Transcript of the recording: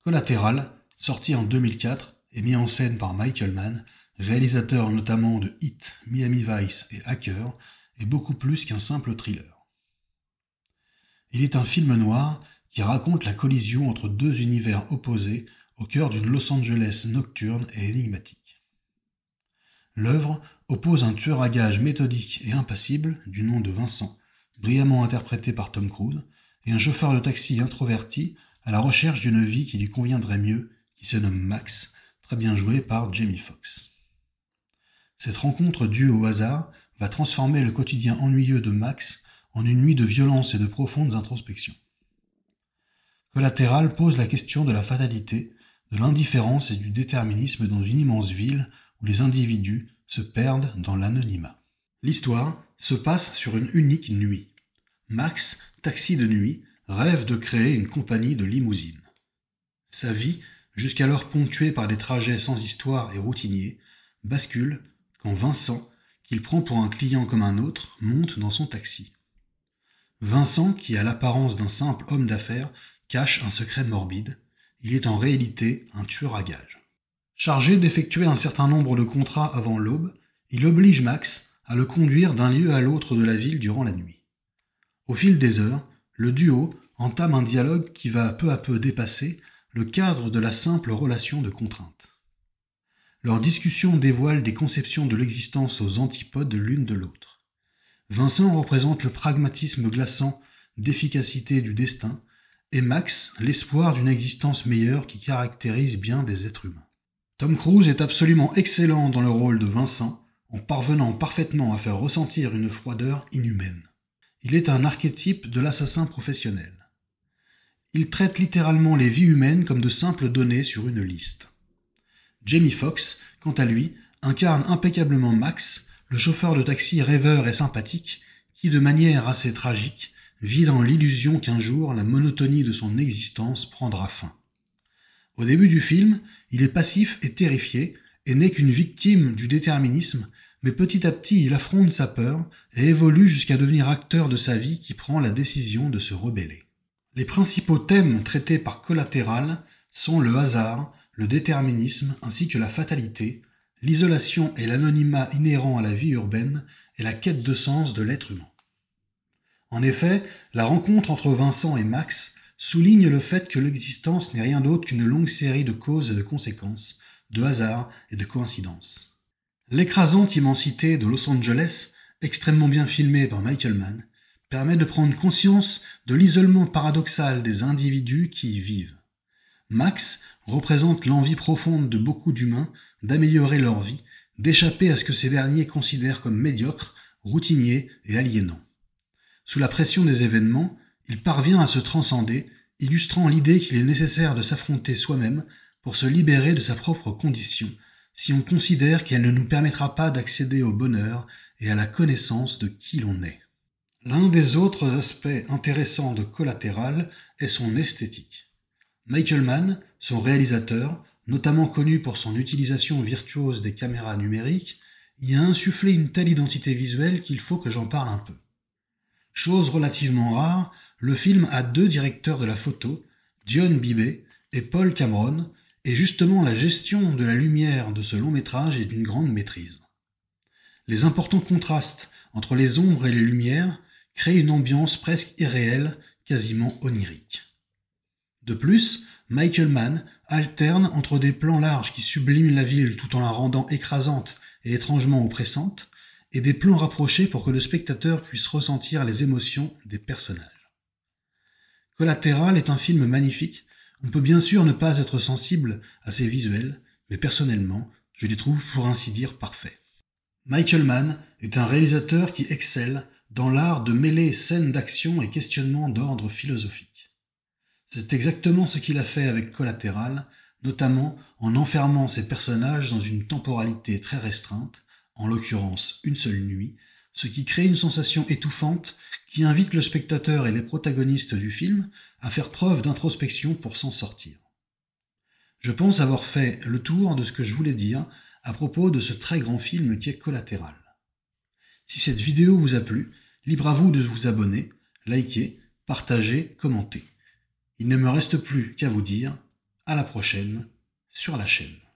Collateral, sorti en 2004 et mis en scène par Michael Mann, réalisateur notamment de Hit, Miami Vice et Hacker, est beaucoup plus qu'un simple thriller. Il est un film noir qui raconte la collision entre deux univers opposés au cœur d'une Los Angeles nocturne et énigmatique. L'œuvre oppose un tueur à gages méthodique et impassible du nom de Vincent, brillamment interprété par Tom Cruise, et un chauffeur de taxi introverti à la recherche d'une vie qui lui conviendrait mieux, qui se nomme Max, très bien joué par Jamie Foxx. Cette rencontre due au hasard va transformer le quotidien ennuyeux de Max en une nuit de violence et de profondes introspections. Collateral pose la question de la fatalité, de l'indifférence et du déterminisme dans une immense ville où les individus se perdent dans l'anonymat. L'histoire se passe sur une unique nuit. Max, taxi de nuit, rêve de créer une compagnie de limousines. Sa vie, jusqu'alors ponctuée par des trajets sans histoire et routiniers, bascule quand Vincent, qu'il prend pour un client comme un autre, monte dans son taxi. Vincent, qui a l'apparence d'un simple homme d'affaires, cache un secret morbide. Il est en réalité un tueur à gages. Chargé d'effectuer un certain nombre de contrats avant l'aube, il oblige Max à le conduire d'un lieu à l'autre de la ville durant la nuit. Au fil des heures, le duo entame un dialogue qui va peu à peu dépasser le cadre de la simple relation de contrainte. Leur discussion dévoile des conceptions de l'existence aux antipodes l'une de l'autre. Vincent représente le pragmatisme glaçant d'efficacité du destin, et Max l'espoir d'une existence meilleure qui caractérise bien des êtres humains. Tom Cruise est absolument excellent dans le rôle de Vincent, en parvenant parfaitement à faire ressentir une froideur inhumaine. Il est un archétype de l'assassin professionnel. Il traite littéralement les vies humaines comme de simples données sur une liste. Jamie Foxx, quant à lui, incarne impeccablement Max, le chauffeur de taxi rêveur et sympathique, qui, de manière assez tragique, vit dans l'illusion qu'un jour la monotonie de son existence prendra fin. Au début du film, il est passif et terrifié, et n'est qu'une victime du déterminisme, mais petit à petit il affronte sa peur et évolue jusqu'à devenir acteur de sa vie qui prend la décision de se rebeller. Les principaux thèmes traités par Collateral sont le hasard, le déterminisme ainsi que la fatalité, l'isolation et l'anonymat inhérents à la vie urbaine et la quête de sens de l'être humain. En effet, la rencontre entre Vincent et Max souligne le fait que l'existence n'est rien d'autre qu'une longue série de causes et de conséquences, de hasards et de coïncidences. L'écrasante immensité de Los Angeles, extrêmement bien filmée par Michael Mann, permet de prendre conscience de l'isolement paradoxal des individus qui y vivent. Max représente l'envie profonde de beaucoup d'humains d'améliorer leur vie, d'échapper à ce que ces derniers considèrent comme médiocre, routinier et aliénant. Sous la pression des événements, il parvient à se transcender, illustrant l'idée qu'il est nécessaire de s'affronter soi-même pour se libérer de sa propre condition, si on considère qu'elle ne nous permettra pas d'accéder au bonheur et à la connaissance de qui l'on est. L'un des autres aspects intéressants de Collateral est son esthétique. Michael Mann, son réalisateur, notamment connu pour son utilisation virtuose des caméras numériques, y a insufflé une telle identité visuelle qu'il faut que j'en parle un peu. Chose relativement rare, le film a deux directeurs de la photo, Dion Bibé et Paul Cameron, et justement la gestion de la lumière de ce long métrage est d'une grande maîtrise. Les importants contrastes entre les ombres et les lumières créent une ambiance presque irréelle, quasiment onirique. De plus, Michael Mann alterne entre des plans larges qui subliment la ville tout en la rendant écrasante et étrangement oppressante, et des plans rapprochés pour que le spectateur puisse ressentir les émotions des personnages. Collateral est un film magnifique. On peut bien sûr ne pas être sensible à ses visuels, mais personnellement, je les trouve pour ainsi dire parfaits. Michael Mann est un réalisateur qui excelle dans l'art de mêler scènes d'action et questionnements d'ordre philosophique. C'est exactement ce qu'il a fait avec Collateral, notamment en enfermant ses personnages dans une temporalité très restreinte, en l'occurrence une seule nuit, ce qui crée une sensation étouffante qui invite le spectateur et les protagonistes du film à faire preuve d'introspection pour s'en sortir. Je pense avoir fait le tour de ce que je voulais dire à propos de ce très grand film qui est Collateral. Si cette vidéo vous a plu, libre à vous de vous abonner, liker, partager, commenter. Il ne me reste plus qu'à vous dire À la prochaine sur la chaîne.